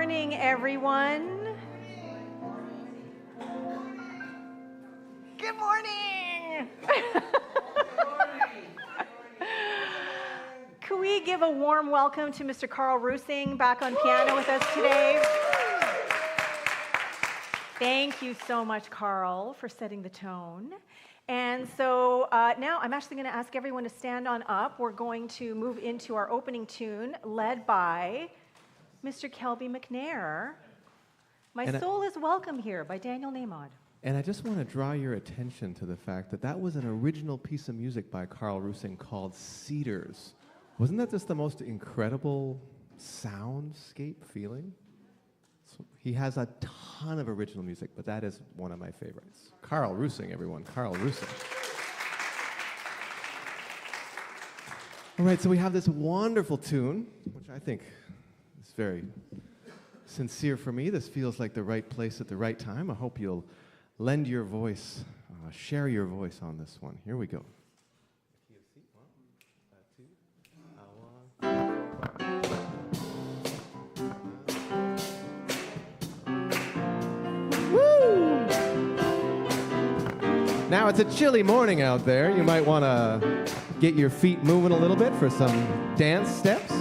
morning, everyone. Good morning. Can we give a warm welcome to Mr. Karel Roessingh back on piano with us today? Thank you so much, Karel, for setting the tone. And so now I'm actually going to ask everyone to stand on up. We're going to move into our opening tune, led by Mr. Kelby MacNayr. My Soul is Welcome Here by Daniel Nahmod. And I just want to draw your attention to the fact that that was an original piece of music by Karel Roessingh called Cedars. Wasn't that just the most incredible soundscape feeling? So he has a ton of original music, but that is one of my favorites. Karel Roessingh, everyone. Karel Roessingh. All right, so we have this wonderful tune, which I think is very sincere for me. This feels like the right place at the right time. I hope you'll lend your voice, share your voice on this one. Here we go. Woo! Now it's a chilly morning out there. You might want to get your feet moving a little bit for some dance steps.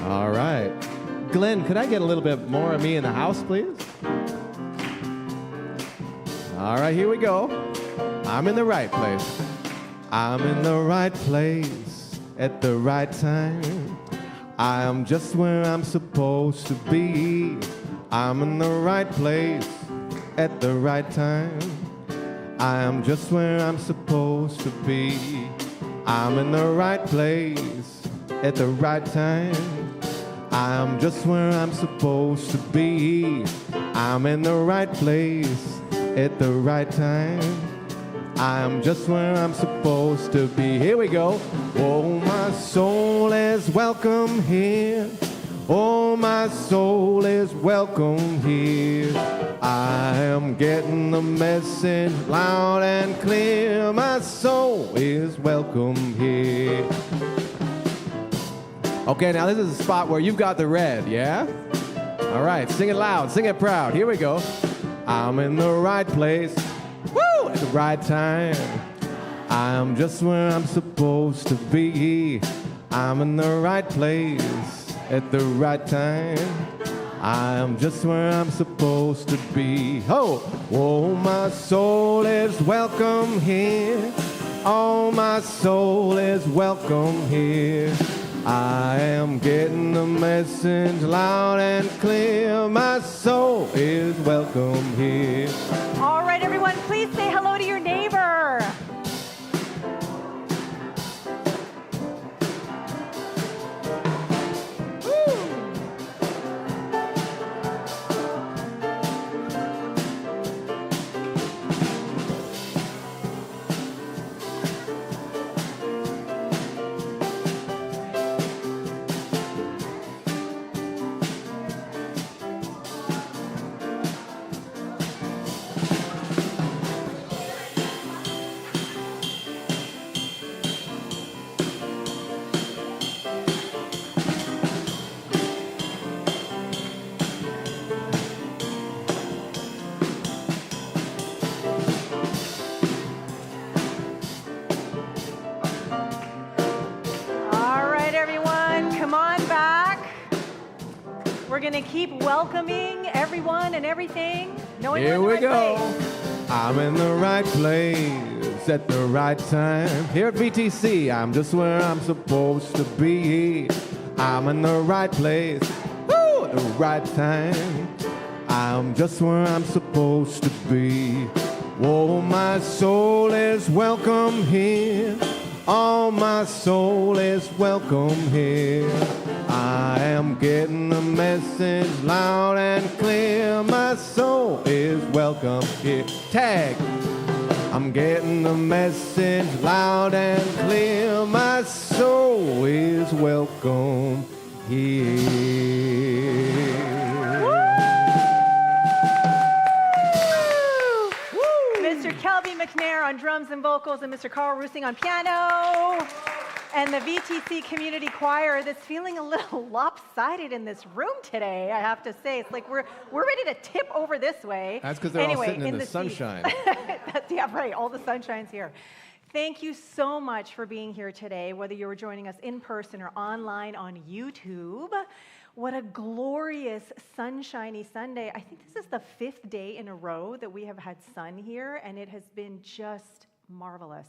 All right. Glenn, could I get a little bit more of me in the house, please? All right, here we go. I'm in the right place. I'm in the right place at the right time. I am just where I'm supposed to be. I'm in the right place at the right time. I am just where I'm supposed to be. I'm in the right place at the right time. I'm just where I'm supposed to be. I'm in the right place at the right time. I'm just where I'm supposed to be. Here we go. Oh, my soul is welcome here. Oh, my soul is welcome here. I am getting the message loud and clear. My soul is welcome here. Okay, now this is a spot where you've got the red, yeah? All right, sing it loud, sing it proud. Here we go. I'm in the right place, woo, at the right time. I'm just where I'm supposed to be. I'm in the right place at the right time. I'm just where I'm supposed to be. Oh, my soul is welcome here. Oh, my soul is welcome here. I am getting the message loud and clear. My soul is welcome here. All right, everyone, please say hello to your neighbor. We're going to keep welcoming everyone and everything. Here we go. I'm in the right place at the right time. Here at VTC, I'm just where I'm supposed to be. I'm in the right place, woo, at the right time. I'm just where I'm supposed to be. Oh, my soul is welcome here. Oh, my soul is welcome here. I am getting the message loud and clear. My soul is welcome here. Tag. I'm getting the message loud and clear. My soul is welcome here. Mr. Kelby MacNayr on drums and vocals and Mr. Karel Roessingh on piano. And the VTC Community Choir that's feeling a little lopsided in this room today, I have to say. It's like we're ready to tip over this way. That's because they're all sitting in the sunshine. Yeah, right. All the sunshine's here. Thank you so much for being here today, whether you were joining us in person or online on YouTube. What a glorious sunshiny Sunday. I think this is the 5th day in a row that we have had sun here, and it has been just marvelous.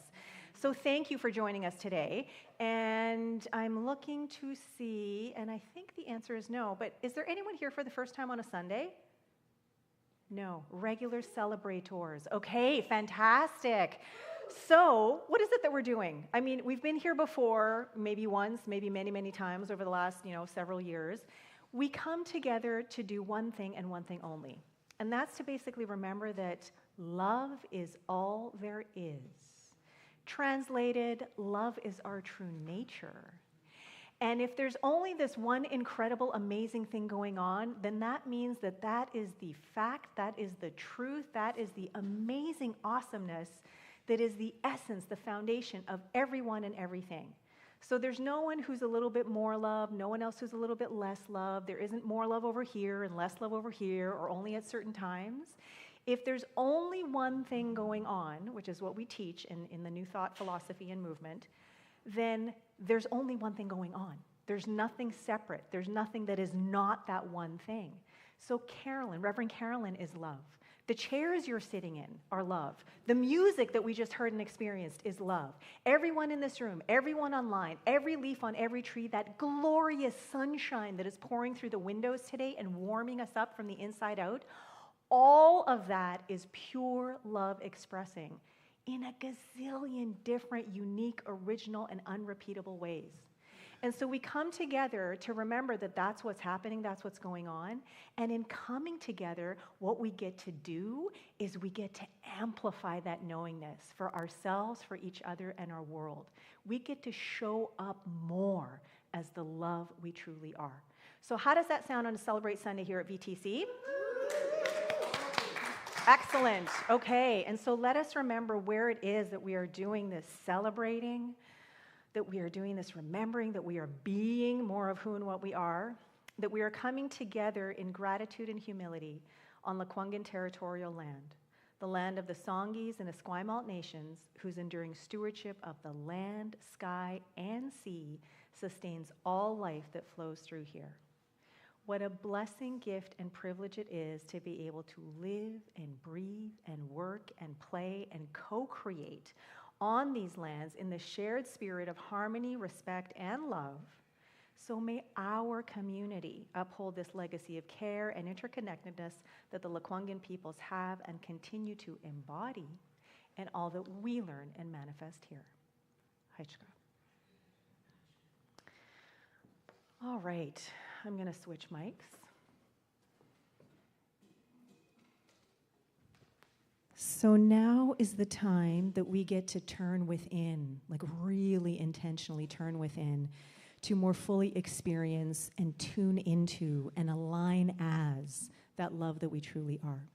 So thank you for joining us today. And I'm looking to see, and I think the answer is no, but is there anyone here for the first time on a Sunday? No, regular celebrators. Okay, fantastic. So what is it that we're doing? I mean, we've been here before, maybe once, maybe many, many times over the last, several years. We come together to do one thing and one thing only. And that's to basically remember that love is all there is. Translated, love is our true nature. And if there's only this one incredible, amazing thing going on, then that means that that is the fact, that is the truth, that is the amazing awesomeness that is the essence, the foundation of everyone and everything. So there's no one who's a little bit more loved, no one else who's a little bit less loved. There isn't more love over here and less love over here, or only at certain times. If there's only one thing going on, which is what we teach in the New Thought philosophy and movement, then there's only one thing going on. There's nothing separate. There's nothing that is not that one thing. So Carolyn, Reverend Carolyn, is love. The chairs you're sitting in are love. The music that we just heard and experienced is love. Everyone in this room, everyone online, every leaf on every tree, that glorious sunshine that is pouring through the windows today and warming us up from the inside out, all of that is pure love expressing in a gazillion different, unique, original, and unrepeatable ways. And so we come together to remember that that's what's happening, that's what's going on. And in coming together, what we get to do is we get to amplify that knowingness for ourselves, for each other, and our world. We get to show up more as the love we truly are. So how does that sound on a Celebrate Sunday here at VTC? Excellent. Okay, and so let us remember where it is that we are doing this celebrating, that we are doing this remembering, that we are being more of who and what we are, that we are coming together in gratitude and humility on Lekwungen territorial land, the land of the Songhees and Esquimalt nations, whose enduring stewardship of the land, sky, and sea sustains all life that flows through here. What a blessing, gift, and privilege it is to be able to live and breathe and work and play and co-create on these lands in the shared spirit of harmony, respect, and love. So may our community uphold this legacy of care and interconnectedness that the Lekwungen peoples have and continue to embody in all that we learn and manifest here. Haichka. All right, I'm going to switch mics. So now is the time that we get to turn within, like really intentionally turn within, to more fully experience and tune into and align as that love that we truly are.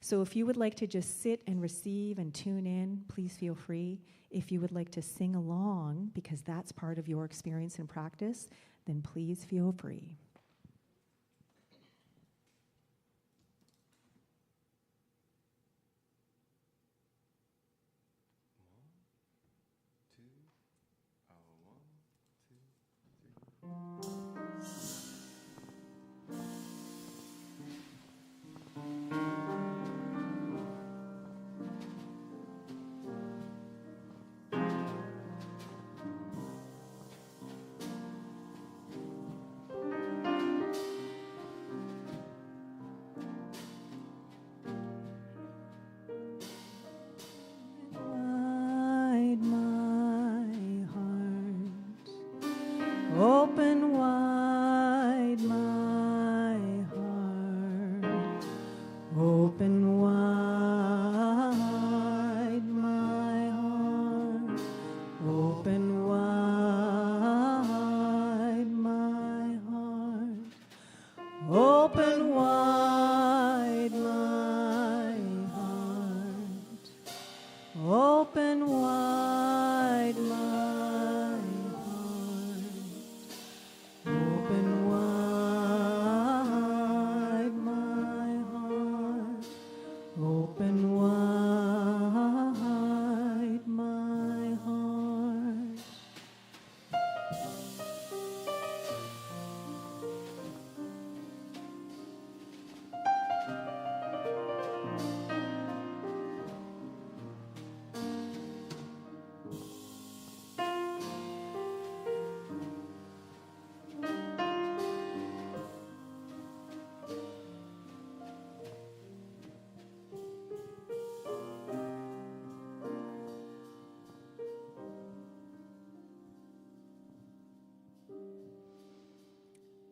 So if you would like to just sit and receive and tune in, please feel free. If you would like to sing along, because that's part of your experience and practice, then please feel free. Open wide my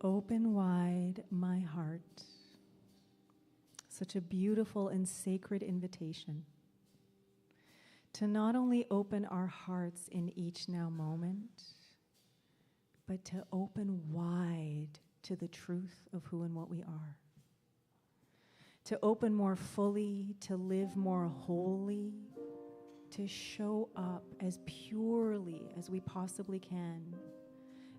Open wide my heart. Such a beautiful and sacred invitation to not only open our hearts in each now moment, but to open wide to the truth of who and what we are. To open more fully, to live more wholly, to show up as purely as we possibly can,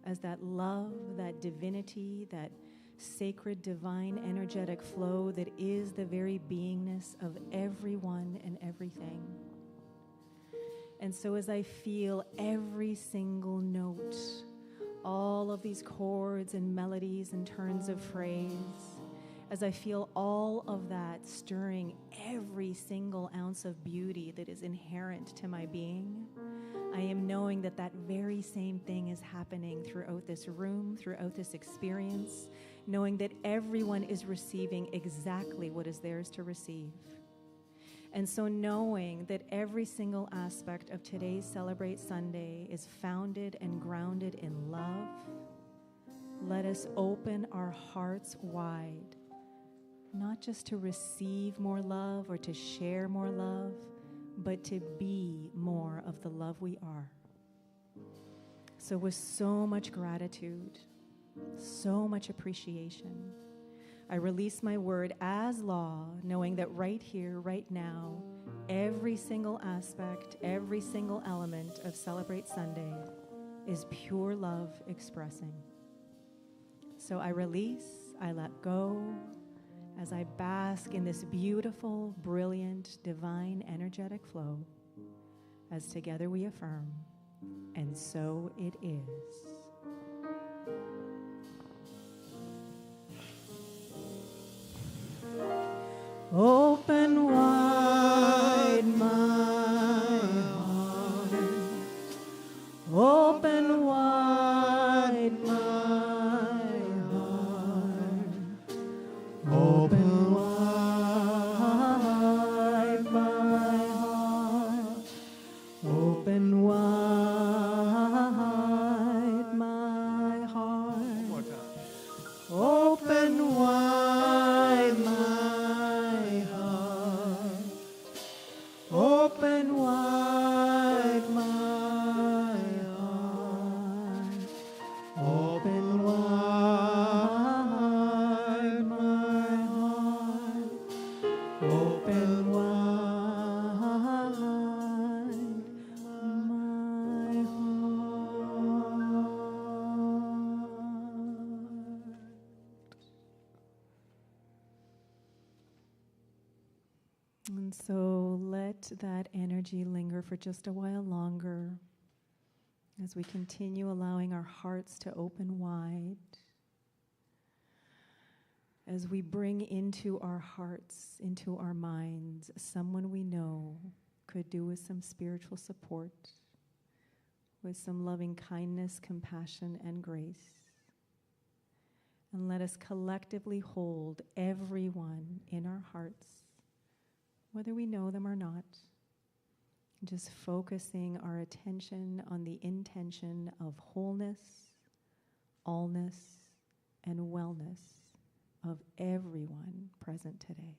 as that love, that divinity, that sacred, divine, energetic flow that is the very beingness of everyone and everything. And so as I feel every single note, all of these chords and melodies and turns of phrase, as I feel all of that stirring every single ounce of beauty that is inherent to my being, I am knowing that that very same thing is happening throughout this room, throughout this experience, knowing that everyone is receiving exactly what is theirs to receive. And so knowing that every single aspect of today's Celebrate Sunday is founded and grounded in love, let us open our hearts wide, not just to receive more love or to share more love, but to be more of the love we are. So with so much gratitude, so much appreciation, I release my word as law, knowing that right here, right now, every single aspect, every single element of Celebrate Sunday is pure love expressing. So I release, I let go, as I bask in this beautiful, brilliant, divine, energetic flow, as together we affirm, and so it is. Open wide my heart, open wide my heart, open wide my heart, open wide my heart. One more time. Open wide my open wide my heart, open wide my heart, open wide my heart. And so let that energy linger for just a while longer as we continue allowing our hearts to open wide, as we bring into our hearts, into our minds, someone we know could do with some spiritual support, with some loving kindness, compassion, and grace. And let us collectively hold everyone in our hearts, whether we know them or not, just focusing our attention on the intention of wholeness, allness, and wellness of everyone present today.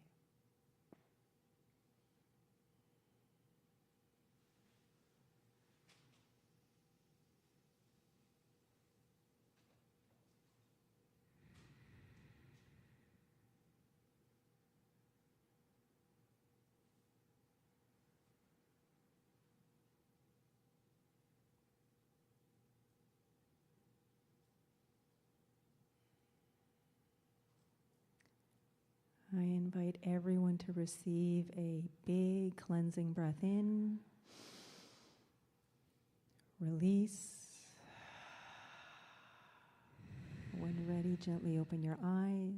I invite everyone to receive a big cleansing breath in, release. When ready, gently open your eyes.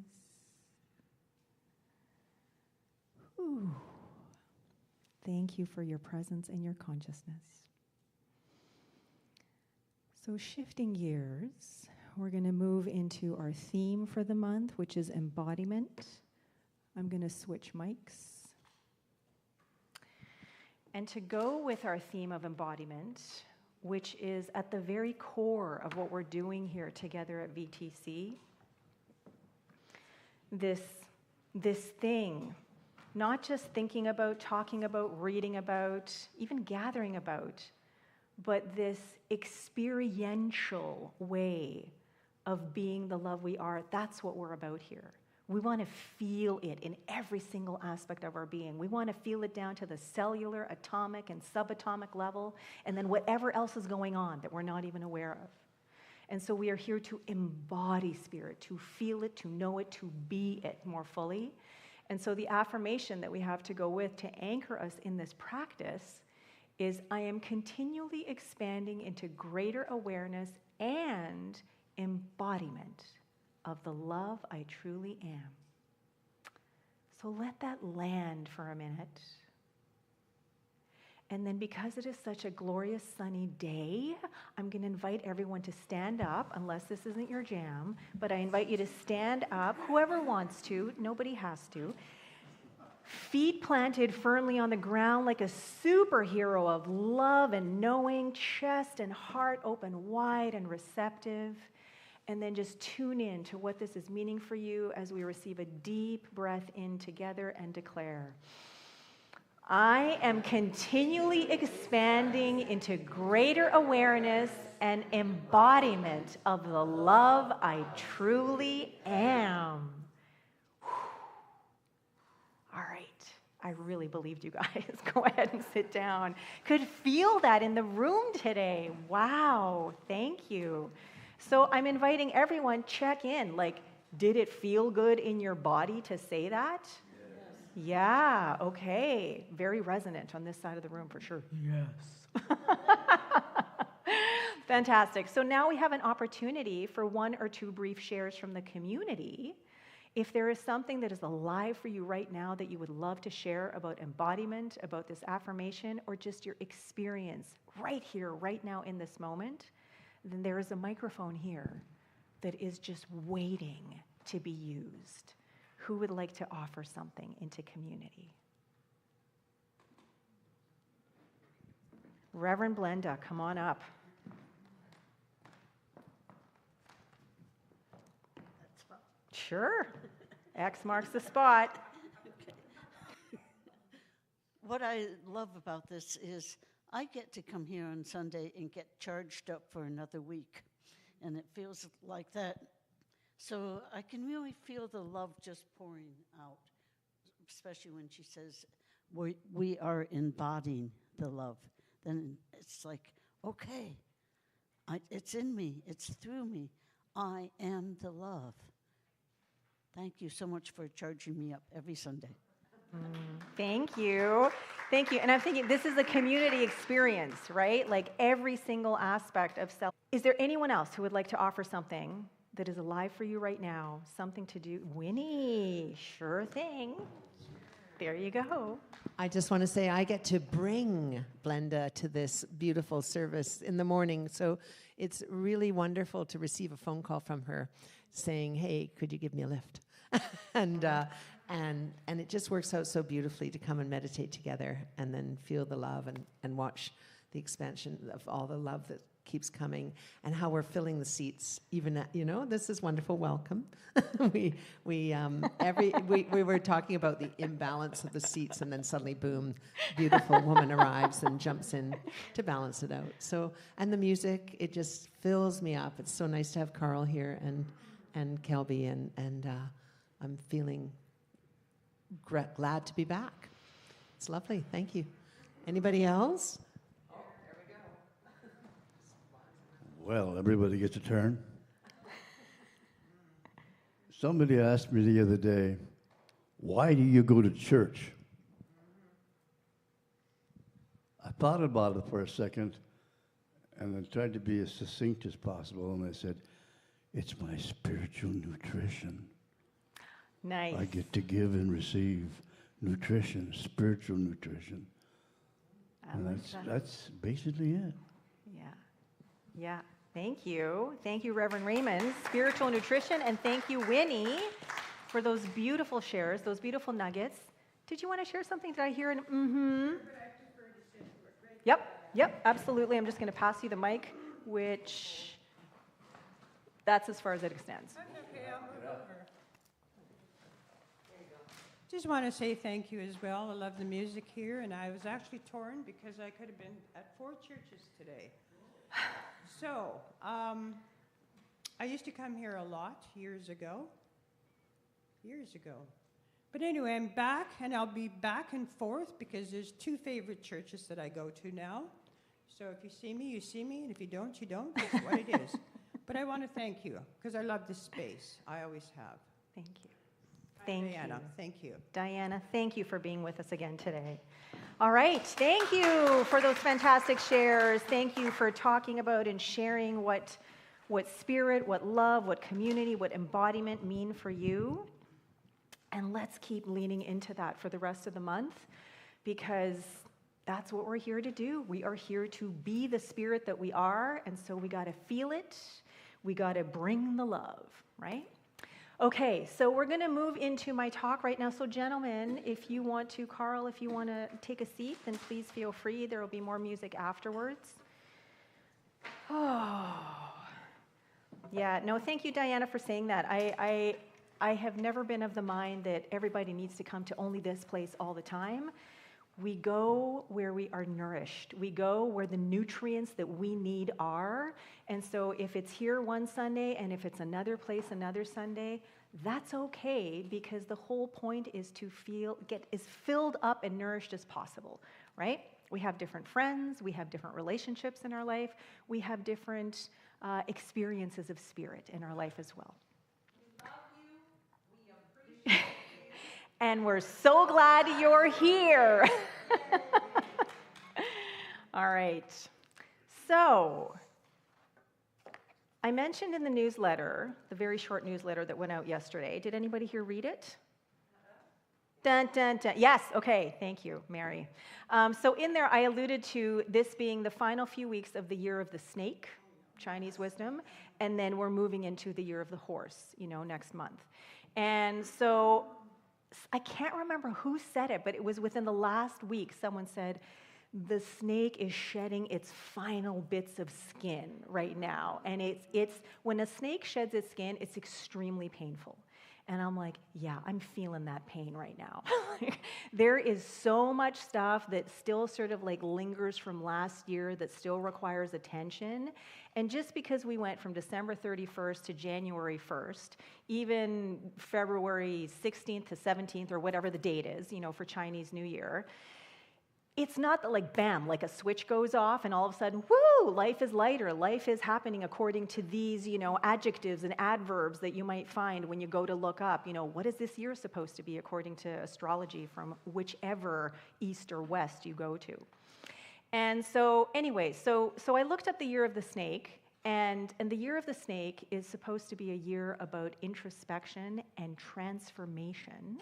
Whew. Thank you for your presence and your consciousness. So shifting gears, we're going to move into our theme for the month, which is embodiment. I'm going to switch mics. And to go with our theme of embodiment, which is at the very core of what we're doing here together at VTC, this thing, not just thinking about, talking about, reading about, even gathering about, but this experiential way of being the love we are. That's what we're about here. We want to feel it in every single aspect of our being. We want to feel it down to the cellular, atomic, and subatomic level, and then whatever else is going on that we're not even aware of. And so we are here to embody spirit, to feel it, to know it, to be it more fully. And so the affirmation that we have to go with to anchor us in this practice is, I am continually expanding into greater awareness and embodiment of the love I truly am. So let that land for a minute. And then, because it is such a glorious sunny day, I'm going to invite everyone to stand up, unless this isn't your jam, but I invite you to stand up, whoever wants to, nobody has to. Feet planted firmly on the ground like a superhero of love and knowing, chest and heart open wide and receptive. And then just tune in to what this is meaning for you as we receive a deep breath in together and declare, I am continually expanding into greater awareness and embodiment of the love I truly am. All right, I really believed you guys. Go ahead and sit down. Could feel that in the room today. Wow, thank you. So I'm inviting everyone, check in. Like, did it feel good in your body to say that? Yes. Yeah, okay. Very resonant on this side of the room for sure. Yes. Fantastic. So now we have an opportunity for one or two brief shares from the community. If there is something that is alive for you right now that you would love to share about embodiment, about this affirmation, or just your experience right here, right now in this moment, then there is a microphone here that is just waiting to be used. Who would like to offer something into community? Reverend Blenda, come on up. Sure. X marks the spot. Okay. What I love about this is I get to come here on Sunday and get charged up for another week. And it feels like that. So I can really feel the love just pouring out, especially when she says, we are embodying the love. Then it's like, okay, it's in me, it's through me. I am the love. Thank you so much for charging me up every Sunday. Thank you. Thank you. And I'm thinking this is a community experience, right? Like every single aspect of self. Is there anyone else who would like to offer something that is alive for you right now? Something to do? Winnie, sure thing. There you go. I just want to say I get to bring Blenda to this beautiful service in the morning. So it's really wonderful to receive a phone call from her saying, hey, could you give me a lift? And it just works out so beautifully to come and meditate together and then feel the love and watch the expansion of all the love that keeps coming and how we're filling the seats. Even this is wonderful. Welcome. we were talking about the imbalance of the seats, and then suddenly, boom, beautiful woman arrives and jumps in to balance it out. So, and the music, it just fills me up. It's so nice to have Karel here and Kelby, and I'm feeling glad to be back. It's lovely. Thank you. Anybody else? Oh, there we go. Well, everybody gets a turn. Somebody asked me the other day, why do you go to church? I thought about it for a second and then tried to be as succinct as possible, and I said, it's my spiritual nutrition. Nice. I get to give and receive nutrition, spiritual nutrition. And that's basically it. Yeah. Yeah. Thank you. Thank you, Reverend Raymond. Spiritual nutrition. And thank you, Winnie, for those beautiful shares, those beautiful nuggets. Did you want to share something? Did I hear an mm-hmm? Yep, absolutely. I'm just going to pass you the mic, which that's as far as it extends. Okay, I'll move over. Just want to say thank you as well. I love the music here, and I was actually torn because I could have been at 4 churches today. So, I used to come here a lot years ago. But anyway, I'm back, and I'll be back and forth because there's 2 favorite churches that I go to now. So if you see me, you see me, and if you don't, you don't. That's what it is. But I want to thank you because I love this space. I always have. Thank you. Thank Diana, you. thank you. Diana, thank you for being with us again today. All right, thank you for those fantastic shares. Thank you for talking about and sharing what spirit, what love, what community, what embodiment mean for you. And let's keep leaning into that for the rest of the month because that's what we're here to do. We are here to be the spirit that we are, and so we got to feel it. We got to bring the love, right? Okay, so we're going to move into my talk right now. So gentlemen, if you want to, Karel, if you want to take a seat, then please feel free. There will be more music afterwards. Oh, yeah, no, thank you, Diana, for saying that. I have never been of the mind that everybody needs to come to only this place all the time. We go where we are nourished. We go where the nutrients that we need are. And so if it's here one Sunday and if it's another place another Sunday, that's okay because the whole point is to get as filled up and nourished as possible, right? We have different friends. We have different relationships in our life. We have different experiences of spirit in our life as well. And we're so glad you're here. All right. So, I mentioned in the newsletter, the very short newsletter that went out yesterday. Did anybody here read it? Dun, dun, dun. Yes, okay, thank you, Mary. So in there, I alluded to this being the final few weeks of the year of the snake, Chinese wisdom, and then we're moving into the year of the horse, next month. And so I can't remember who said it, but it was within the last week. Someone said, the snake is shedding its final bits of skin right now. And it's when a snake sheds its skin, it's extremely painful. And I'm like, yeah, I'm feeling that pain right now. There is so much stuff that still sort of like lingers from last year that still requires attention. And just because we went from December 31st to January 1st, even February 16th to 17th or whatever the date is, for Chinese New Year, it's not that like, bam, like a switch goes off and all of a sudden, woo, life is lighter. Life is happening according to these, adjectives and adverbs that you might find when you go to look up, what is this year supposed to be according to astrology from whichever east or west you go to. And so anyway, so I looked up the year of the snake, and the year of the snake is supposed to be a year about introspection and transformation.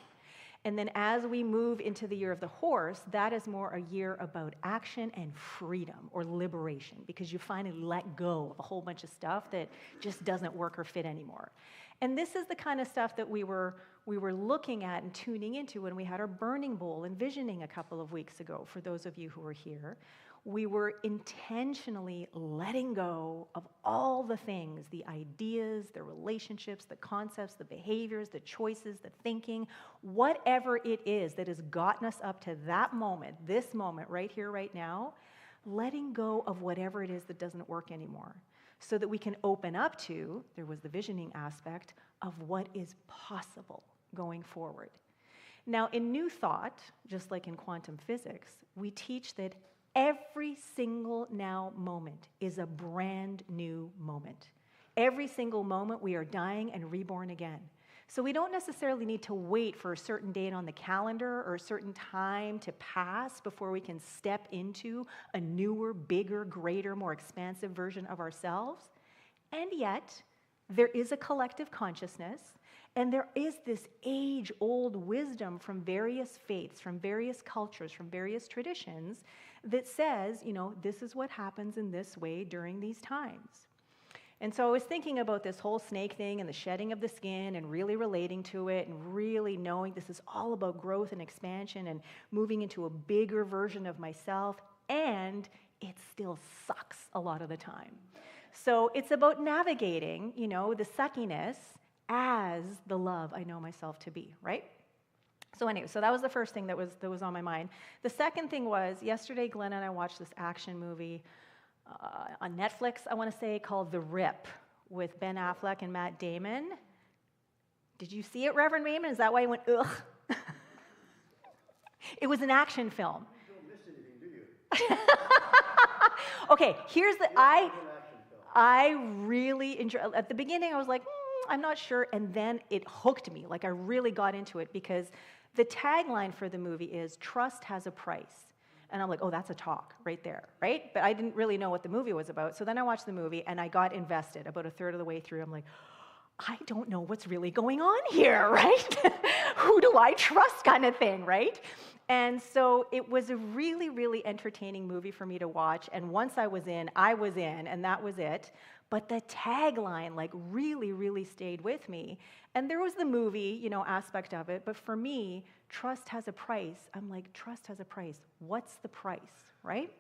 And then as we move into the year of the horse, that is more a year about action and freedom or liberation because you finally let go of a whole bunch of stuff that just doesn't work or fit anymore. And this is the kind of stuff that we were looking at and tuning into when we had our burning bowl and visioning a couple of weeks ago, for those of you who were here. We were intentionally letting go of all the things, the ideas, the relationships, the concepts, the behaviors, the choices, the thinking, whatever it is that has gotten us up to that moment, this moment right here, right now, letting go of whatever it is that doesn't work anymore so that we can open up to, there was the visioning aspect, of what is possible going forward. Now, in New Thought, just like in quantum physics, we teach that every single now moment is a brand new moment. Every single moment we are dying and reborn again. So we don't necessarily need to wait for a certain date on the calendar or a certain time to pass before we can step into a newer, bigger, greater, more expansive version of ourselves. And yet, there is a collective consciousness, and there is this age-old wisdom from various faiths, from various cultures, from various traditions that says, this is what happens in this way during these times. And so I was thinking about this whole snake thing and the shedding of the skin and really relating to it and really knowing this is all about growth and expansion and moving into a bigger version of myself, and it still sucks a lot of the time. So it's about navigating, the suckiness as the love I know myself to be, right? So anyway, so that was the first thing that was on my mind. The second thing was, yesterday Glenn and I watched this action movie on Netflix, I want to say, called The Rip, with Ben Affleck and Matt Damon. Did you see it, Reverend Raymond? Is that why you went, ugh? It was an action film. You don't miss anything, do you? Okay, here's the, I really enjoy, at the beginning I was like, I'm not sure, and then it hooked me, like I really got into it, because the tagline for the movie is, trust has a price. And I'm like, oh, that's a talk right there, right? But I didn't really know what the movie was about. So then I watched the movie, and I got invested. About a third of the way through, I'm like, I don't know what's really going on here, right? Who do I trust kind of thing, right? And so it was a really, really entertaining movie for me to watch. And once I was in, and that was it. But the tagline, like, really, really stayed with me. And there was the movie, you know, aspect of it. But for me, trust has a price. I'm like, trust has a price. What's the price, right?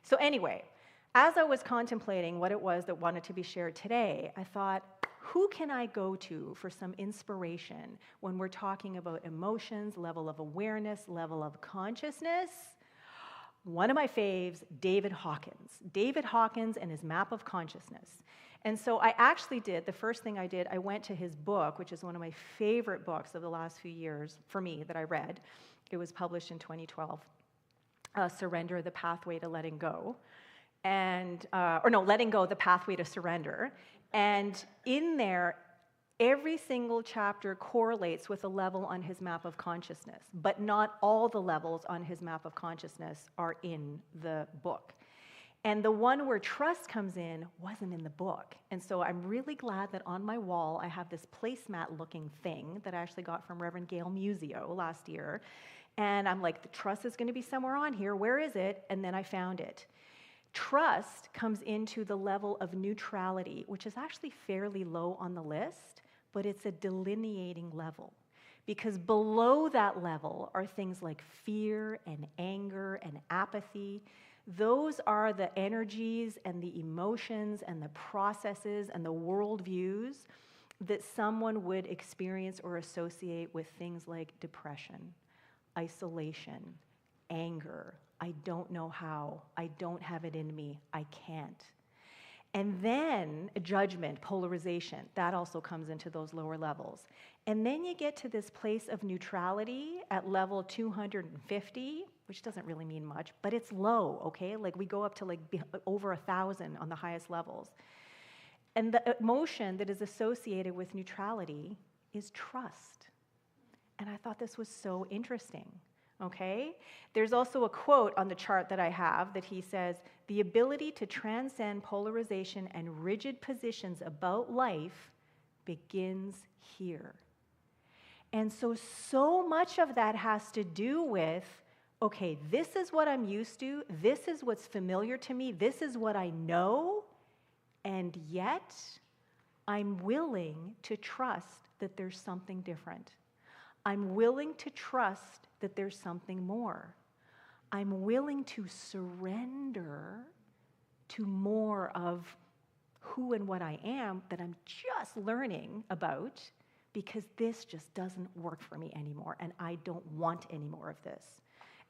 So anyway, as I was contemplating what it was that wanted to be shared today, I thought, who can I go to for some inspiration when we're talking about emotions, level of awareness, level of consciousness? One of my faves, David Hawkins. David Hawkins and his map of consciousness. And so I actually did, the first thing I did, I went to his book, which is one of my favorite books of the last few years for me that I read. It was published in 2012, Surrender, the Pathway to Letting Go. And, Letting Go, the Pathway to Surrender. And in there, every single chapter correlates with a level on his map of consciousness, but not all the levels on his map of consciousness are in the book. And the one where trust comes in wasn't in the book. And so I'm really glad that on my wall I have this placemat-looking thing that I actually got from Reverend Gail Musio last year. And I'm like, the trust is going to be somewhere on here. Where is it? And then I found it. Trust comes into the level of neutrality, which is actually fairly low on the list, but it's a delineating level. Because below that level are things like fear and anger and apathy. Those are the energies and the emotions and the processes and the worldviews that someone would experience or associate with things like depression, isolation, anger. I don't know how. I don't have it in me. I can't. And then judgment, polarization, that also comes into those lower levels. And then you get to this place of neutrality at level 250, which doesn't really mean much, but it's low, okay? Like we go up to like over 1,000 on the highest levels. And the emotion that is associated with neutrality is trust. And I thought this was so interesting. Okay? There's also a quote on the chart that I have that he says, the ability to transcend polarization and rigid positions about life begins here. And so much of that has to do with, okay, this is what I'm used to, this is what's familiar to me, this is what I know, and yet I'm willing to trust that there's something different. I'm willing to trust that there's something more. I'm willing to surrender to more of who and what I am that I'm just learning about, because this just doesn't work for me anymore, and I don't want any more of this.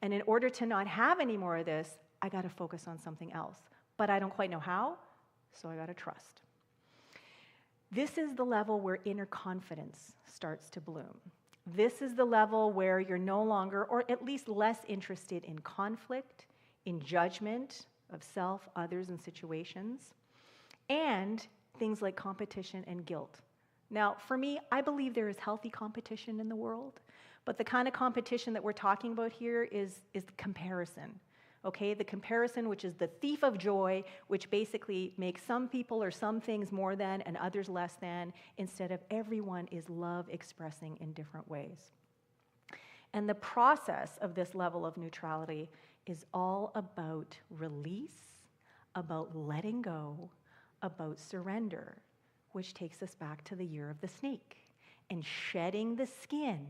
And in order to not have any more of this, I got to focus on something else. But I don't quite know how, so I got to trust. This is the level where inner confidence starts to bloom. This is the level where you're no longer, or at least less interested in conflict, in judgment of self, others, and situations, and things like competition and guilt. Now, for me, I believe there is healthy competition in the world, but the kind of competition that we're talking about here is comparison. Okay, the comparison, which is the thief of joy, which basically makes some people or some things more than and others less than, instead of everyone is love expressing in different ways. And the process of this level of neutrality is all about release, about letting go, about surrender, which takes us back to the year of the snake. And shedding the skin,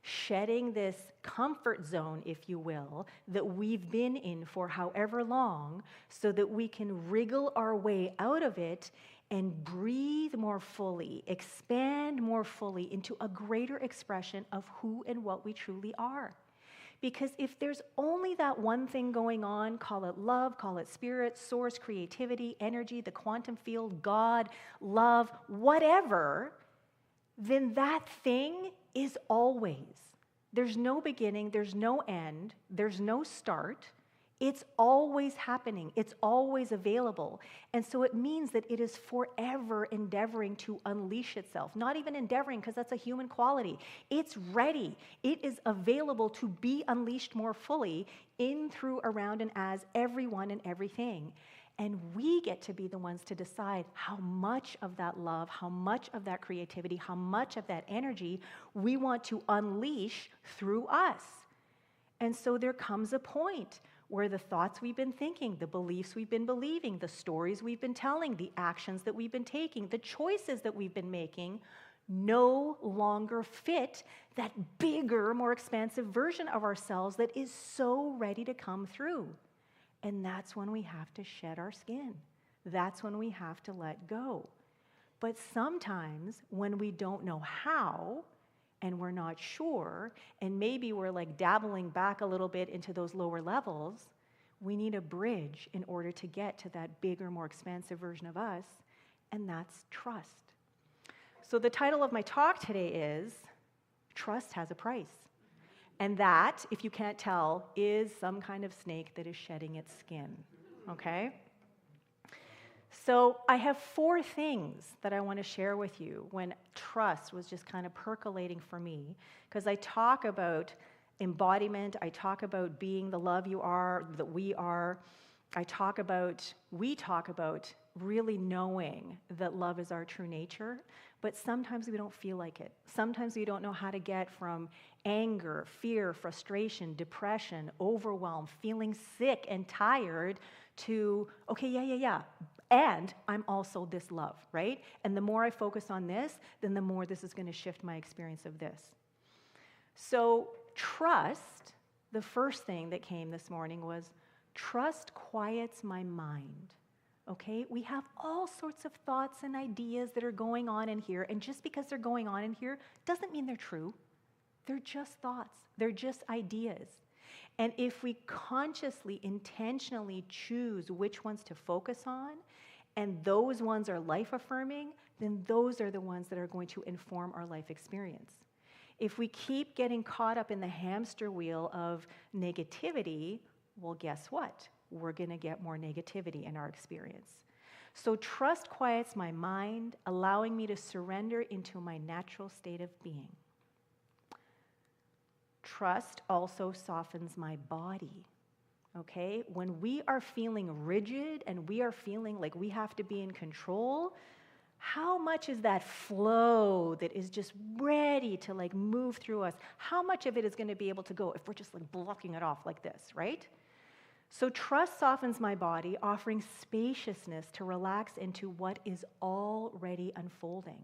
shedding this comfort zone, if you will, that we've been in for however long, so that we can wriggle our way out of it and breathe breathe more fully, expand more fully into a greater expression of who and what we truly are. Because if there's only that one thing going on, call it love, call it spirit, source, creativity, energy, the quantum field, God, love, whatever, then that thing is always. There's no beginning, there's no end, there's no start. It's always happening. It's always available. And so it means that it is forever endeavoring to unleash itself. Not even endeavoring, because that's a human quality. It's ready. It is available to be unleashed more fully in, through, around, and as everyone and everything. And we get to be the ones to decide how much of that love, how much of that creativity, how much of that energy we want to unleash through us. And so there comes a point where the thoughts we've been thinking, the beliefs we've been believing, the stories we've been telling, the actions that we've been taking, the choices that we've been making no longer fit that bigger, more expansive version of ourselves that is so ready to come through. And that's when we have to shed our skin. That's when we have to let go. But sometimes when we don't know how, and we're not sure, and maybe we're like dabbling back a little bit into those lower levels, we need a bridge in order to get to that bigger, more expansive version of us, and that's trust. So the title of my talk today is Trust Has a Price. And that, if you can't tell, is some kind of snake that is shedding its skin, okay? So I have 4 things that I want to share with you when trust was just kind of percolating for me, because I talk about embodiment, I talk about being the love you are, that we are, we talk about really knowing that love is our true nature, but sometimes we don't feel like it. Sometimes we don't know how to get from anger, fear, frustration, depression, overwhelm, feeling sick and tired to, okay, yeah, and I'm also this love, right? And the more I focus on this, then the more this is going to shift my experience of this. So trust, the first thing that came this morning was, trust quiets my mind. Okay, we have all sorts of thoughts and ideas that are going on in here, and just because they're going on in here doesn't mean they're true. They're just thoughts. They're just ideas. And if we consciously, intentionally choose which ones to focus on, and those ones are life-affirming, then those are the ones that are going to inform our life experience. If we keep getting caught up in the hamster wheel of negativity, well, guess what? We're going to get more negativity in our experience. So trust quiets my mind, allowing me to surrender into my natural state of being. Trust also softens my body. Okay? When we are feeling rigid and we are feeling like we have to be in control, how much is that flow that is just ready to like move through us? How much of it is going to be able to go if we're just like blocking it off like this, right? So trust softens my body, offering spaciousness to relax into what is already unfolding.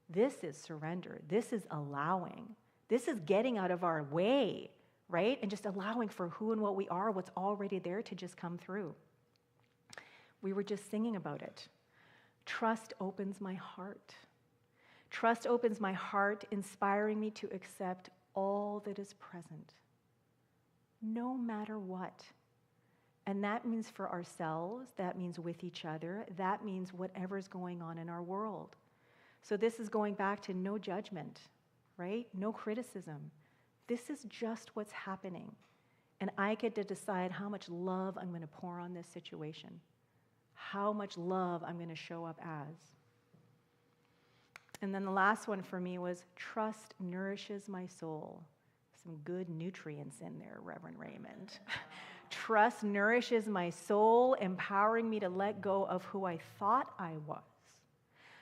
This is surrender. This is allowing. This is getting out of our way, right? And just allowing for who and what we are, what's already there to just come through. We were just singing about it. Trust opens my heart. Trust opens my heart, inspiring me to accept all that is present, no matter what. And that means for ourselves, that means with each other, that means whatever's going on in our world. So this is going back to no judgment, right? No criticism. This is just what's happening. And I get to decide how much love I'm going to pour on this situation, how much love I'm going to show up as. And then the last one for me was trust nourishes my soul. Some good nutrients in there, Reverend Raymond. Trust nourishes my soul, empowering me to let go of who I thought I was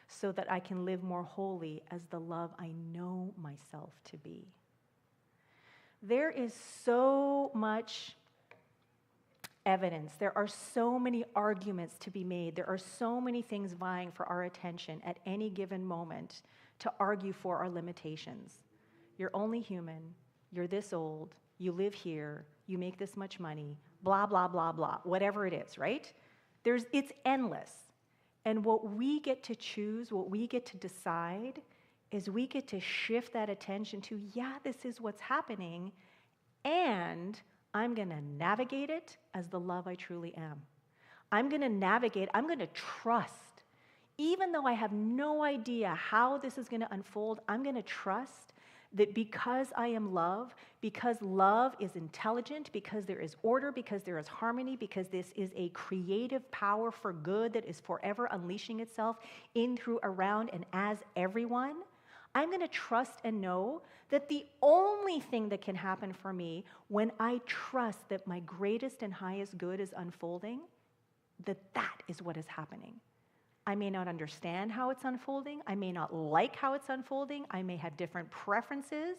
so that I can live more wholly as the love I know myself to be. There is so much evidence. There are so many arguments to be made. There are so many things vying for our attention at any given moment to argue for our limitations. You're only human. You're this old. You live here. You make this much money. Blah, blah, blah, blah. Whatever it is, right? It's endless. And what we get to choose, what we get to decide, is we get to shift that attention to, yeah, this is what's happening, and I'm going to navigate it as the love I truly am. I'm going to navigate, I'm going to trust. Even though I have no idea how this is going to unfold, I'm going to trust that because I am love, because love is intelligent, because there is order, because there is harmony, because this is a creative power for good that is forever unleashing itself in, through, around, and as everyone, I'm going to trust and know that the only thing that can happen for me when I trust that my greatest and highest good is unfolding, that is what is happening. I may not understand how it's unfolding. I may not like how it's unfolding. I may have different preferences.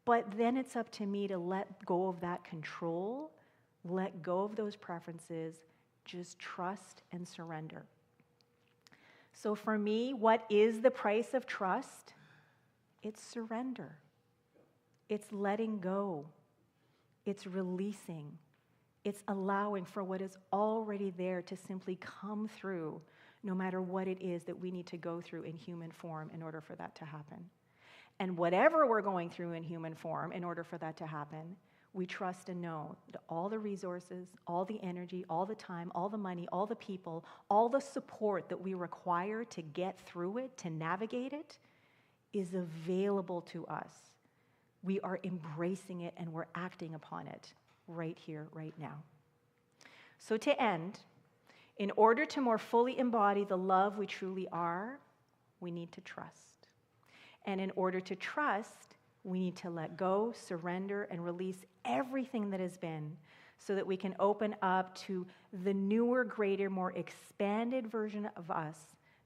But then it's up to me to let go of that control, let go of those preferences, just trust and surrender. So for me, what is the price of trust? It's surrender. It's letting go. It's releasing. It's allowing for what is already there to simply come through, no matter what it is that we need to go through in human form in order for that to happen. And whatever we're going through in human form in order for that to happen, we trust and know that all the resources, all the energy, all the time, all the money, all the people, all the support that we require to get through it, to navigate it, is available to us. We are embracing it and we're acting upon it right here, right now. So to end, in order to more fully embody the love we truly are, we need to trust. And in order to trust, we need to let go, surrender, and release everything that has been so that we can open up to the newer, greater, more expanded version of us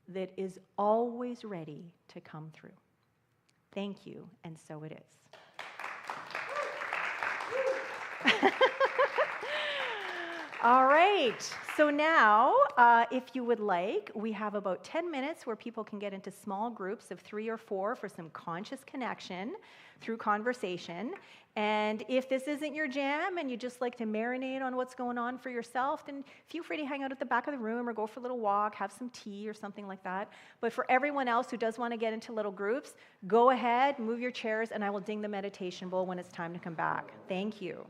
that is always ready to come through. Thank you, and so it is. All right, so now, if you would like, we have about 10 minutes where people can get into small groups of 3 or 4 for some conscious connection through conversation. And if this isn't your jam and you just like to marinate on what's going on for yourself, then feel free to hang out at the back of the room or go for a little walk, have some tea or something like that. But for everyone else who does want to get into little groups, go ahead, move your chairs, and I will ding the meditation bowl when it's time to come back. Thank you.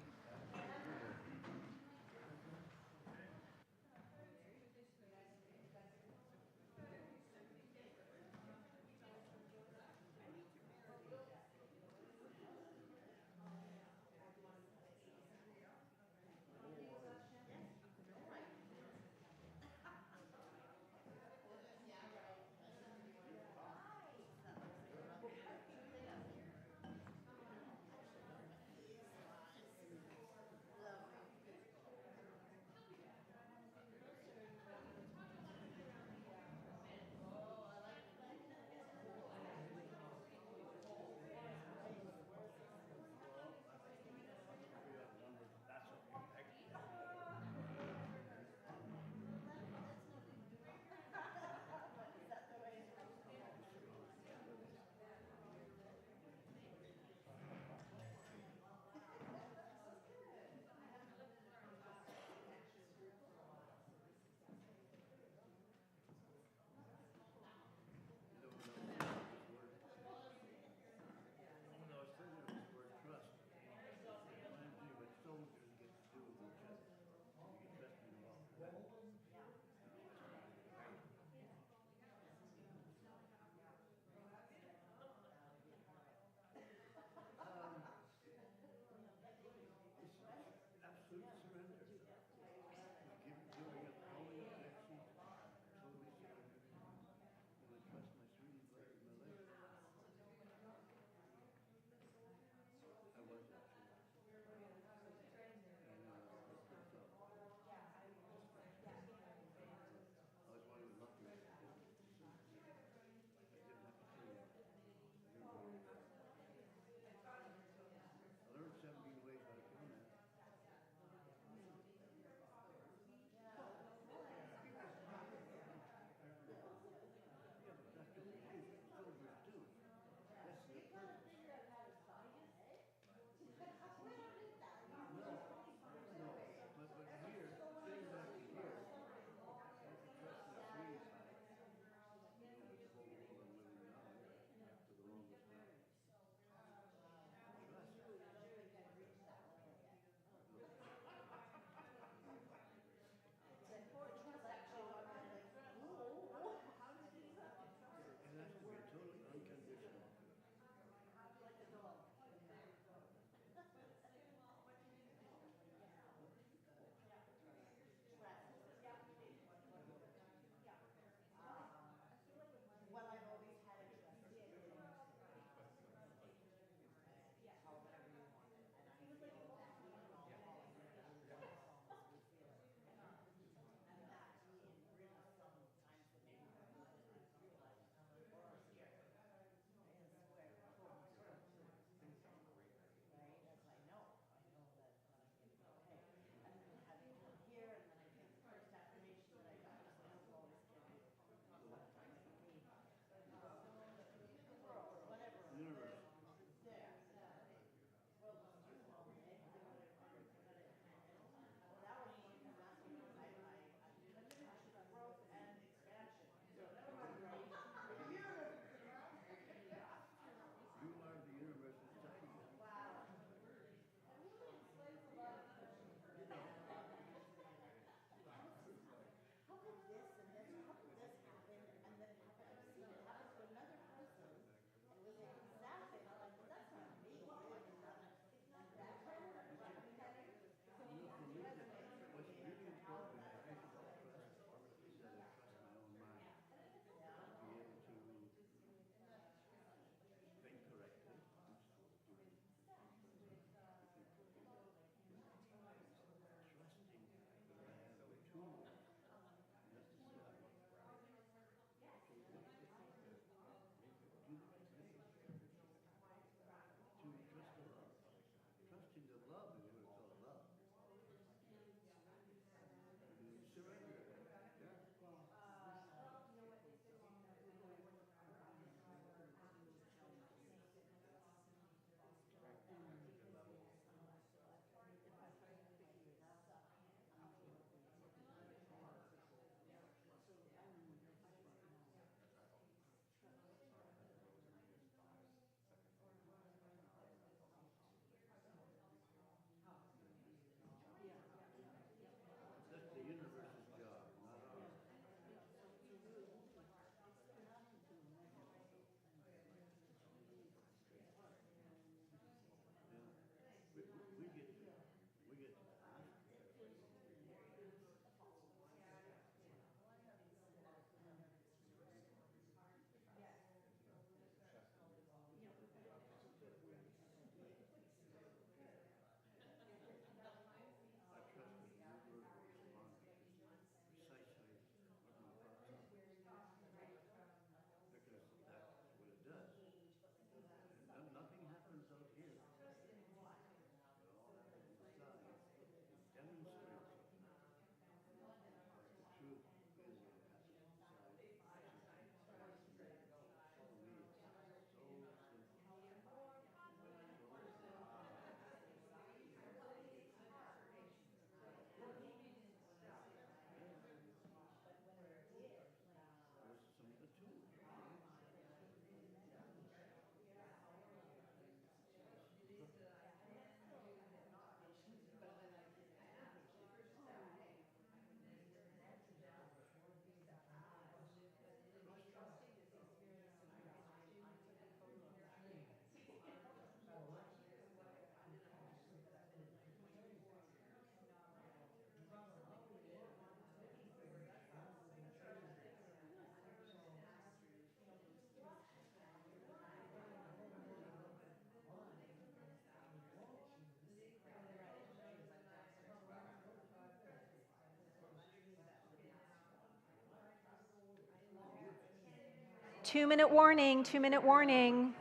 2-minute warning, 2-minute warning.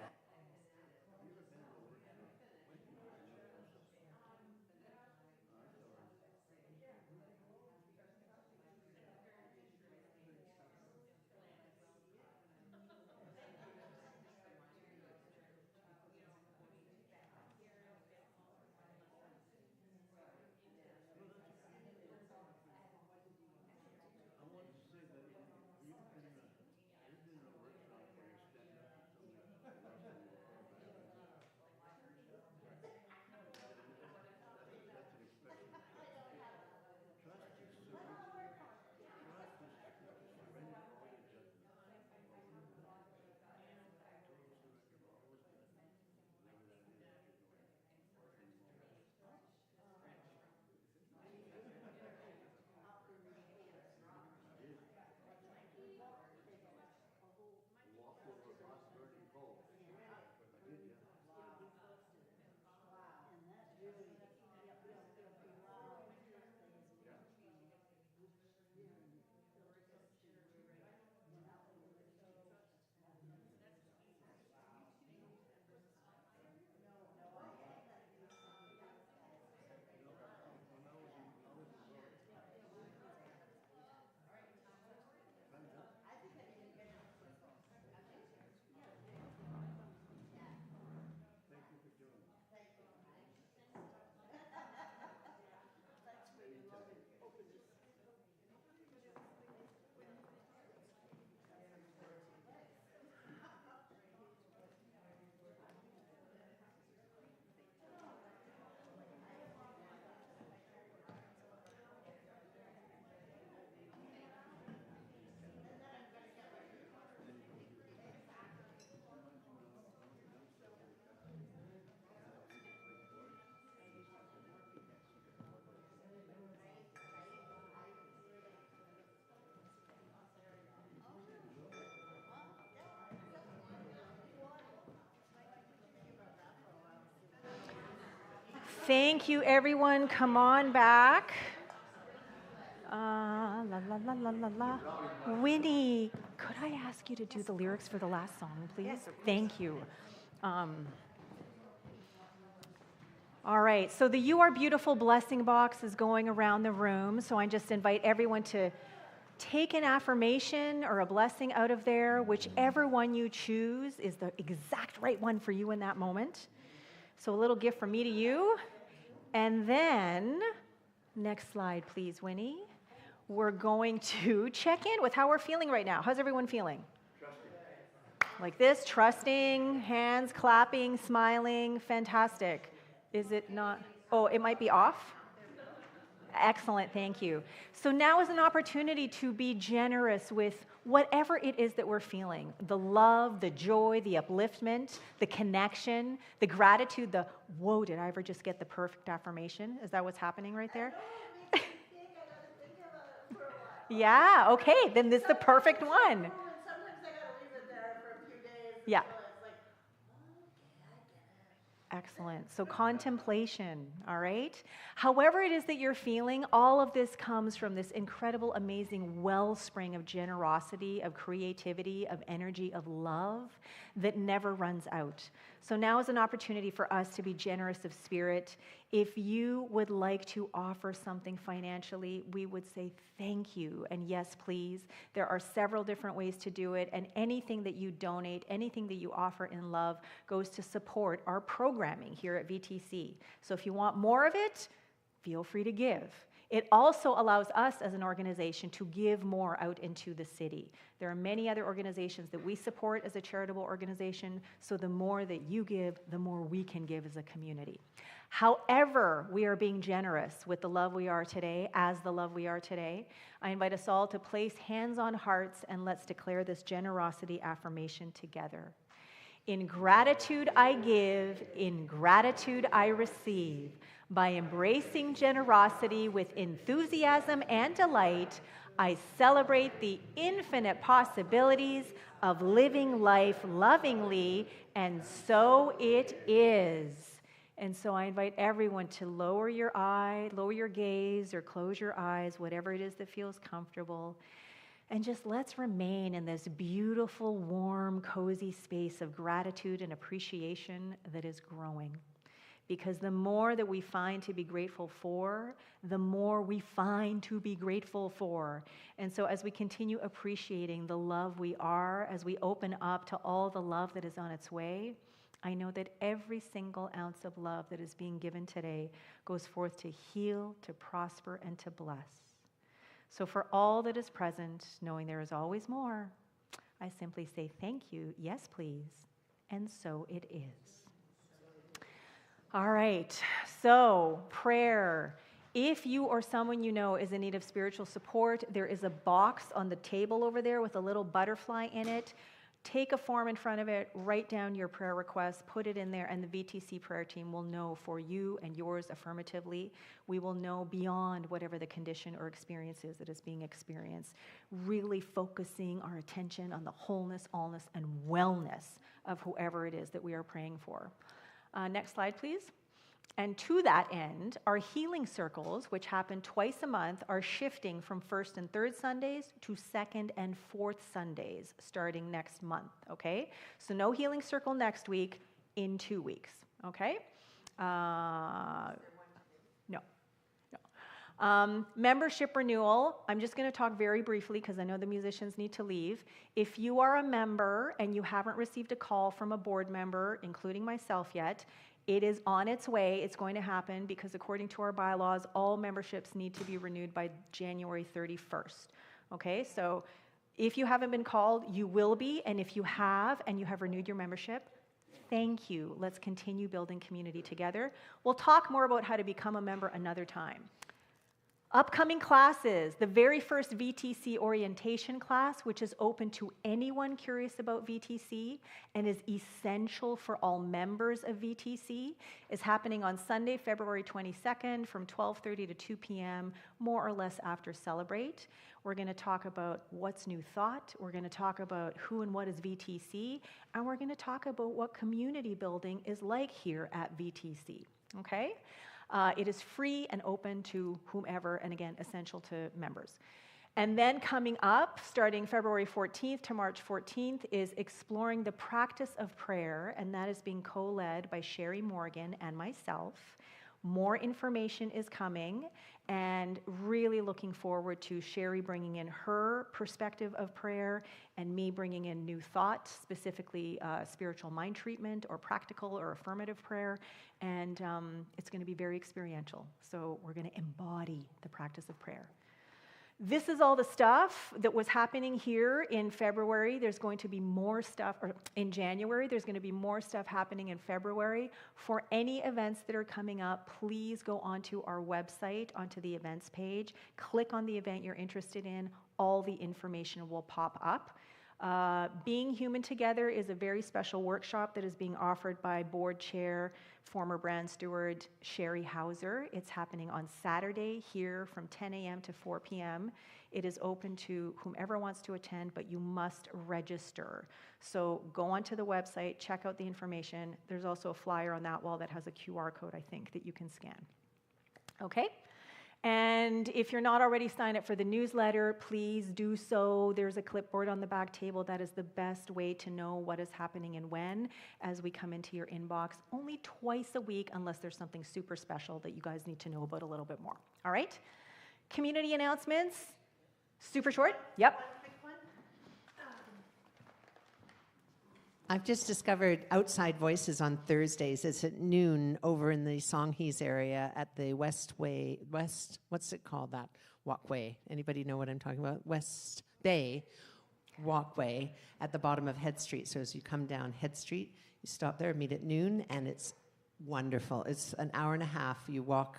Thank you, everyone. Come on back. La, la, la, la, la, la. Winnie, could I ask you to do the lyrics for the last song, please? Yes, thank you. All right, so the You Are Beautiful blessing box is going around the room, so I just invite everyone to take an affirmation or a blessing out of there. Whichever one you choose is the exact right one for you in that moment. So a little gift from me to you. And then, next slide, please, Winnie. We're going to check in with how we're feeling right now. How's everyone feeling? Trusting. Like this, trusting, hands clapping, smiling, fantastic. Is it not? Oh, it might be off? Excellent, thank you. So now is an opportunity to be generous with whatever it is that we're feeling. The love, the joy, the upliftment, the connection, the gratitude, the, whoa, did I ever just get the perfect affirmation? Is that what's happening right there? Yeah, okay, then this is the perfect one. Sometimes I gotta leave it there for a few days. Yeah. It's like, okay, I get it. Excellent. So contemplation, all right? However it is that you're feeling, all of this comes from this incredible, amazing wellspring of generosity, of creativity, of energy, of love that never runs out. So now is an opportunity for us to be generous of spirit. If you would like to offer something financially, we would say thank you. And yes, please. There are several different ways to do it. And anything that you donate, anything that you offer in love goes to support our programming here at VTC. So if you want more of it, feel free to give. It also allows us as an organization to give more out into the city. There are many other organizations that we support as a charitable organization, so the more that you give, the more we can give as a community. However, we are being generous with the love we are today, as the love we are today. I invite us all to place hands on hearts and let's declare this generosity affirmation together. In gratitude I give, in gratitude I receive. By embracing generosity with enthusiasm and delight, I celebrate the infinite possibilities of living life lovingly, and so it is. And so I invite everyone to lower your gaze, or close your eyes, whatever it is that feels comfortable. And just let's remain in this beautiful, warm, cozy space of gratitude and appreciation that is growing. Because the more that we find to be grateful for, the more we find to be grateful for. And so as we continue appreciating the love we are, as we open up to all the love that is on its way, I know that every single ounce of love that is being given today goes forth to heal, to prosper, and to bless. So for all that is present, knowing there is always more, I simply say thank you, yes please, and so it is. All right, so prayer. If you or someone you know is in need of spiritual support, there is a box on the table over there with a little butterfly in it. Take a form in front of it, write down your prayer request, put it in there, and the VTC prayer team will know for you and yours affirmatively. We will know beyond whatever the condition or experience is that is being experienced, really focusing our attention on the wholeness, allness, and wellness of whoever it is that we are praying for. Next slide, please. And to that end, our healing circles, which happen twice a month, are shifting from first and third Sundays to second and fourth Sundays starting next month, okay? So no healing circle next week, in 2 weeks, okay? No. Membership renewal, I'm just going to talk very briefly because I know the musicians need to leave. If you are a member and you haven't received a call from a board member, including myself yet, it is on its way. It's going to happen because according to our bylaws, all memberships need to be renewed by January 31st. Okay, so if you haven't been called, you will be, and if you have and you have renewed your membership, thank you. Let's continue building community together. We'll talk more about how to become a member another time. Upcoming classes, the very first VTC orientation class, which is open to anyone curious about VTC and is essential for all members of VTC, is happening on Sunday, February 22nd from 12:30 to 2 p.m., more or less after Celebrate. We're going to talk about what's new thought, we're going to talk about who and what is VTC, and we're going to talk about what community building is like here at VTC, okay? It is free and open to whomever, and again, essential to members. And then coming up, starting February 14th to March 14th, is exploring the practice of prayer, and that is being co-led by Sherry Morgan and myself. More information is coming, and really looking forward to Sherry bringing in her perspective of prayer and me bringing in new thought, specifically spiritual mind treatment or practical or affirmative prayer. And it's going to be very experiential. So we're going to embody the practice of prayer. This is all the stuff that was happening here in February. There's going to be more stuff, or in January, there's going to be more stuff happening in February. For any events that are coming up, please go onto our website, onto the events page, click on the event you're interested in. All the information will pop up. Being Human Together is a very special workshop that is being offered by board chair, former brand steward Sherry Hauser. It's happening on Saturday here from 10 a.m. to 4 p.m. It is open to whomever wants to attend, but you must register. So go onto the website, check out the information. There's also a flyer on that wall that has a QR code, I think, that you can scan. Okay? And if you're not already signed up for the newsletter, please do so. There's a clipboard on the back table. That is the best way to know what is happening and when as we come into your inbox. Only twice a week, unless there's something super special that you guys need to know about a little bit more. All right? Community announcements. Super short. Yep. I've just discovered Outside Voices on Thursdays. It's at noon over in the Songhees area at the what's it called, that walkway? Anybody know what I'm talking about? West Bay walkway at the bottom of Head Street. So as you come down Head Street, you stop there, meet at noon, and it's wonderful. It's an hour and a half. You walk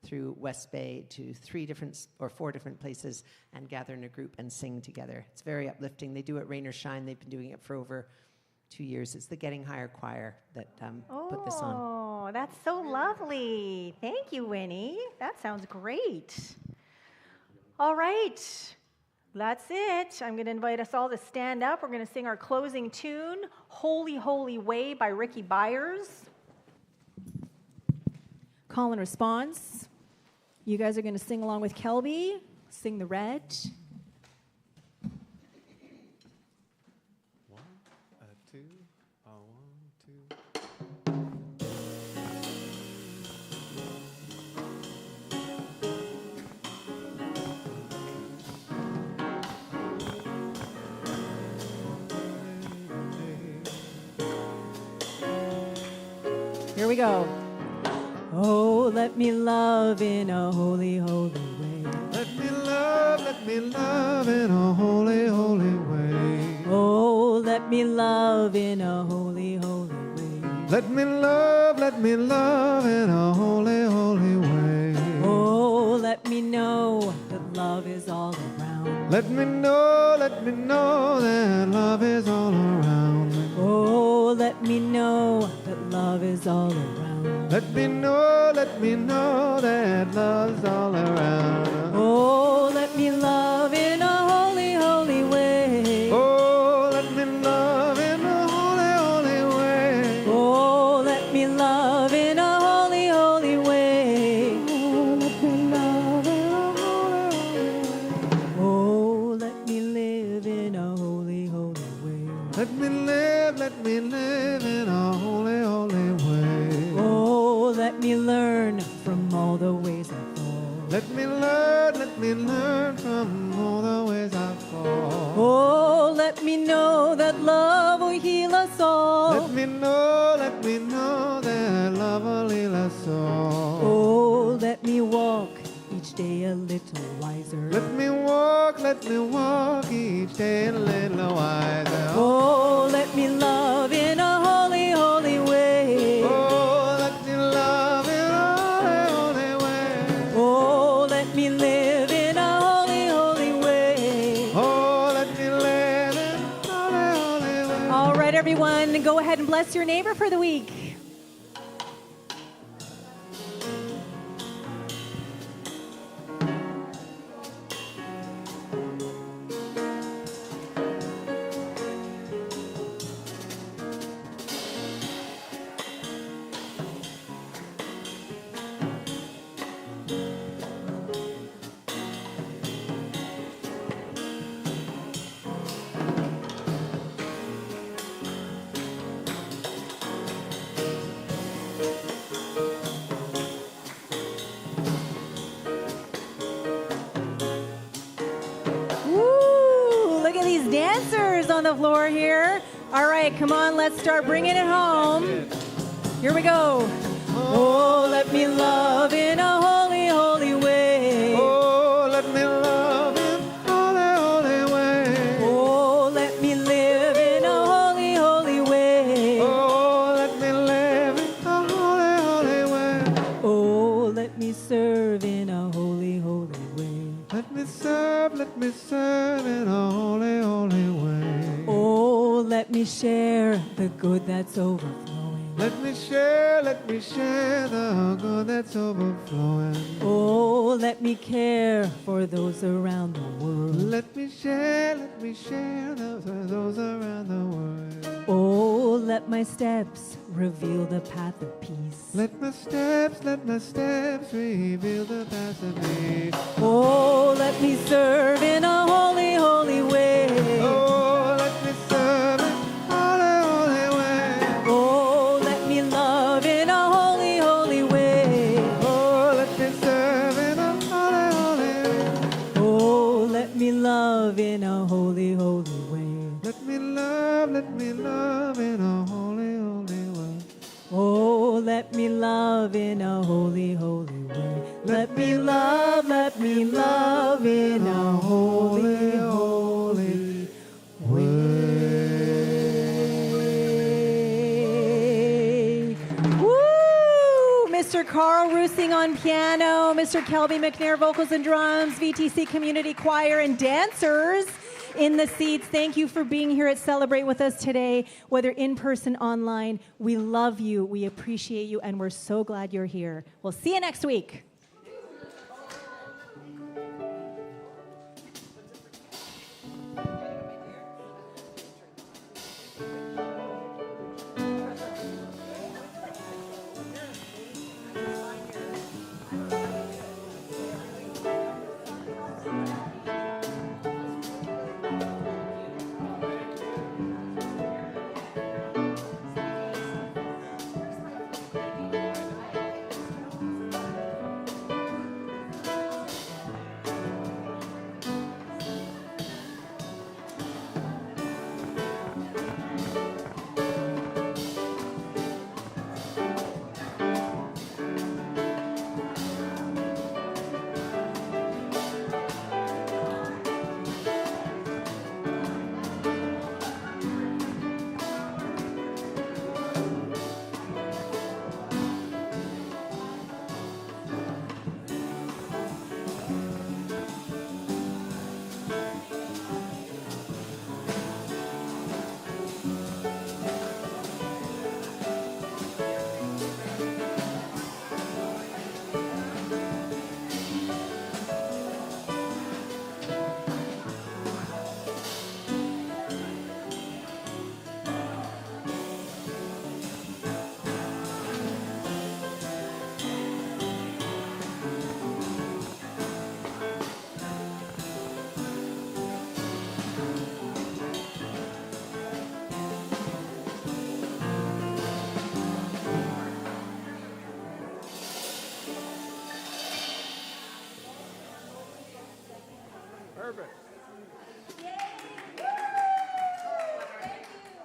through West Bay to 4 different places and gather in a group and sing together. It's very uplifting. They do it rain or shine. They've been doing it for over 2 years. It's the Getting Higher Choir that put this on. Oh, that's so lovely. Thank you, Winnie. That sounds great. All right. That's it. I'm going to invite us all to stand up. We're going to sing our closing tune, Holy, Holy Way by Ricky Byers. Call and response. You guys are going to sing along with Kelby. Sing the red. two. A 1, 2. Here we go. Oh, let me love in a holy, holy way. Let me love in a holy, holy way. Oh, let me love in a holy, holy way. Let me love in a holy, holy way. Oh, let me know that love is all around. Let me know that love is all around me. Oh, let me know that love is all around. Let me know that love's all around. Oh, let me love in a holy, holy way. Oh, let me love in a holy, holy way. Oh, let me love in a holy, holy way. Oh, let me love in a holy, holy way. Oh, let me live in a holy, holy way. Let me live in a holy, holy way. Oh, let me learn from all the ways I fall. Let me learn from all the ways I fall. Oh, let me know that love will heal us all. Let me know that love will heal us all. Oh, let me walk each day a little wiser. Let me walk each day a little wiser. Oh, let me love in a holy, holy way. Oh, let me love in a holy, holy way. Oh, let me live in a holy, holy way. Oh, let me live in a holy, holy way. All right, everyone, go ahead and bless your neighbor for the week. Woo! Look at these dancers on the floor here. All right, come on, let's start bringing it home. Here we go. Oh, let me love in a holy, holy way. Oh, let me love in a holy, holy way. Oh, let me live in a holy, holy way. Oh, let me live in a holy, holy way. Oh, let me serve in a holy, holy way. Let me serve in a holy, holy way. Oh, let me share the good that's overflowing. Let me share the good that's overflowing. Oh, let me care for those around the world. Let me share those around the world. Oh, let my steps reveal the path of peace. Let my steps reveal the path of peace. Oh, let me serve in a holy, holy way. Oh, let me serve in a holy, holy way. Oh, let me love in a holy, holy way. Oh, let me serve in a holy, holy way. Oh, let me love in a holy, holy way. Let me love in a holy, holy way. Oh, let me love in a holy, holy way. Let me love in a holy, holy way. Woo! Mr. Karel Roessingh on piano, Mr. Kelby MacNayr vocals and drums, VTC Community Choir and dancers in the seats. Thank you for being here at Celebrate with us today, whether in person, online. We love you, we appreciate you, and we're so glad you're here. We'll see you next week.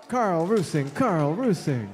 Karel Roessingh, Karel Roessingh.